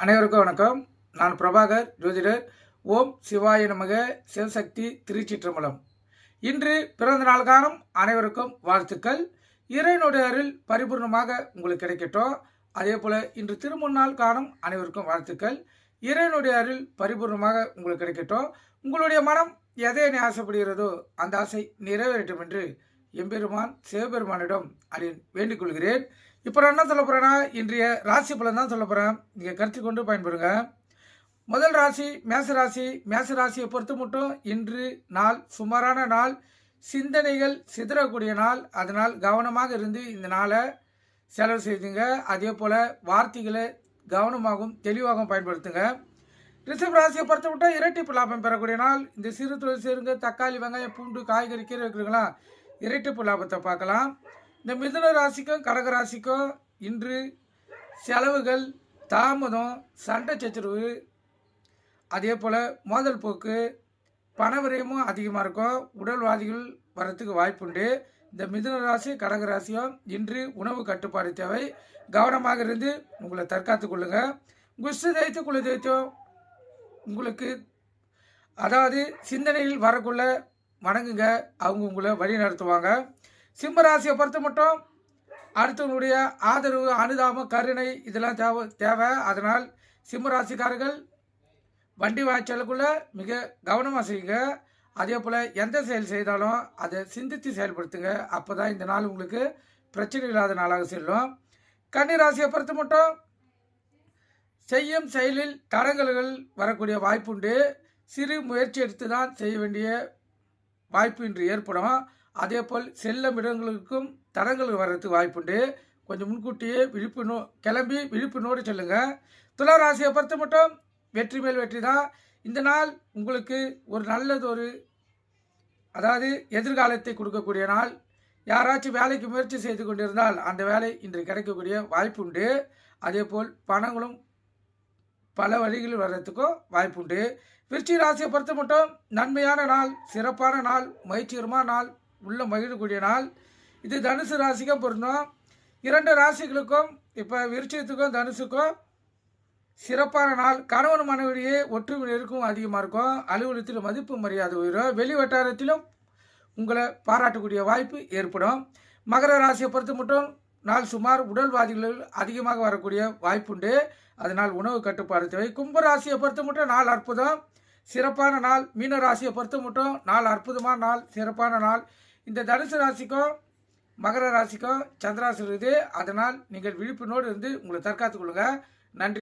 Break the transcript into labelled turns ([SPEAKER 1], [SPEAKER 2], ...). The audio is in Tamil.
[SPEAKER 1] அனைவருக்கும் வணக்கம். நான் பிரபாகர் ஜோதிடர். ஓம் சிவாய நமக. சிவசக்தி திருச்சிற்றம்பலம். இன்று பிறந்த நாள் காணும் அனைவருக்கும் வாழ்த்துக்கள். இறைவனுடைய அருள் பரிபூர்ணமாக உங்களுக்கு கிடைக்கட்டும். அதே போல இன்று திருமுன்னாள் காணும் அனைவருக்கும் வாழ்த்துக்கள். இறைவனுடைய அருள் பரிபூர்ணமாக உங்களுக்கு கிடைக்கட்டும். உங்களுடைய மனம் எதை ஆசைப்படுகிறதோ அந்த ஆசை நிறைவேற்றும் என்று எம்பெருமான் சிவபெருமானிடம் அதை வேண்டிக் கொள்கிறேன். இப்போ நான் என்ன சொல்ல போகிறேன்னா, இன்றைய ராசி பலன் தான் சொல்ல போகிறேன். நீங்கள் கருத்து கொண்டு பயன்படுங்க. முதல் ராசி மேசராசி. மேசராசியை பொறுத்து மட்டும் இன்று நாள் சுமாரான நாள், சிந்தனைகள் சிதறக்கூடிய நாள். அதனால் கவனமாக இருந்து இந்த நாளை செலவு செய்துங்க. அதே போல் வார்த்தைகளை கவனமாகவும் தெளிவாகவும் பயன்படுத்துங்க. ரிஷப ராசியை பொறுத்த மட்டும் இரட்டிப்பு லாபம் பெறக்கூடிய நாள். இந்த சிறு தொழில் சேருங்க. தக்காளி, வெங்காயம், பூண்டு, காய்கறி, கீரை இருக்குங்களா, இரட்டிப்பு லாபத்தை பார்க்கலாம். இந்த மிதுன ராசிக்கும் கடக ராசிக்கும் இன்று செலவுகள், தாமதம், சண்டை சச்சரவு, அதே போல் மோதல் போக்கு, பண விரயமும் அதிகமாக இருக்கும். உடல்வாதிகள் வரத்துக்கு வாய்ப்புண்டு. இந்த மிதுன ராசி கடக ராசியும் இன்று உணவு கட்டுப்பாடு தேவை. கவனமாக இருந்து உங்களை தற்காத்து கொள்ளுங்க. குஷ்டு தைத்து குழு தைத்தம் உங்களுக்கு, அதாவது சிந்தனையில் வரக்குள்ள வணங்குங்க. அவங்க உங்களை வழி நடத்துவாங்க. சிம்ம ராசியை பொறுத்த மட்டும் அடுத்தவங்களுடைய ஆதரவு, அனுதாபம், கருணை இதெல்லாம் தேவை. அதனால் சிம்ம ராசிக்காரர்கள் வண்டி வாய்ச்சலுக்குள்ள மிக கவனமாக செய்யுங்க. அதே போல் எந்த செயல் செய்தாலும் அதை சிந்தித்து செயல்படுத்துங்க. அப்போ தான் இந்த நாள் உங்களுக்கு பிரச்சனை இல்லாத நாளாக செல்லும். கன்னி ராசியை பொறுத்த மட்டும் செய்யும் செயலில் தடங்கல்கள் வரக்கூடிய வாய்ப்புண்டு. சிறு முயற்சி எடுத்து தான் செய்ய வேண்டிய வாய்ப்பு இன்று ஏற்படும். அதே போல் செல்லும் இடங்களுக்கும் தடங்கள் வர்றதுக்கு வாய்ப்புண்டு. கொஞ்சம் முன்கூட்டியே கிளம்பி விழிப்புணோடு செல்லுங்க. துலா ராசியை பொறுத்த மட்டும் வெற்றி மேல் வெற்றி தான். இந்த நாள் உங்களுக்கு ஒரு நல்லதொரு, அதாவது எதிர்காலத்தை கொடுக்கக்கூடிய நாள். யாராச்சும் வேலைக்கு முயற்சி செய்து கொண்டிருந்தால் அந்த வேலை இன்று கிடைக்கக்கூடிய வாய்ப்புண்டு. அதே போல் பணங்களும் பல வழிகளில் வர்றதுக்கும் வாய்ப்புண்டு. விருச்சிக ராசியை பொறுத்த மட்டும் நன்மையான நாள், சிறப்பான நாள், மகிழ்ச்சிகரமான நாள், உள்ள மகிழக்கூடிய நாள். இது தனுசு ராசிக்கும் பொருந்தும். இரண்டு ராசிகளுக்கும், இப்போ விருச்சிகத்துக்கும் தனுசுக்கும் சிறப்பான நாள். கணவன் மனைவிடையே ஒற்றுமை நெருக்கம் அதிகமாக இருக்கும். அலுவலகத்தில் மதிப்பு மரியாதை உயரும். வெளி வட்டாரத்திலும் உங்களை பாராட்டக்கூடிய வாய்ப்பு ஏற்படும். மகர ராசியை பொறுத்த மட்டும் நாள் சுமார் உடல்வாதிகள் அதிகமாக வரக்கூடிய வாய்ப்புண்டு. அதனால் உணவு கட்டுப்பாடு தேவை. கும்ப ராசியை பொறுத்த மட்டும் நாள் அற்புதம், சிறப்பான நாள். மீன ராசியை பொறுத்த மட்டும் நாள் அற்புதமான நாள், சிறப்பான நாள். இந்த தனுசு ராசிக்கும் மகர ராசிக்கும் சந்திராசு இருக்குது. அதனால் நீங்கள் விழிப்புணோடு இருந்து உங்களை தற்காத்துக் கொள்ளுங்க. நன்றி.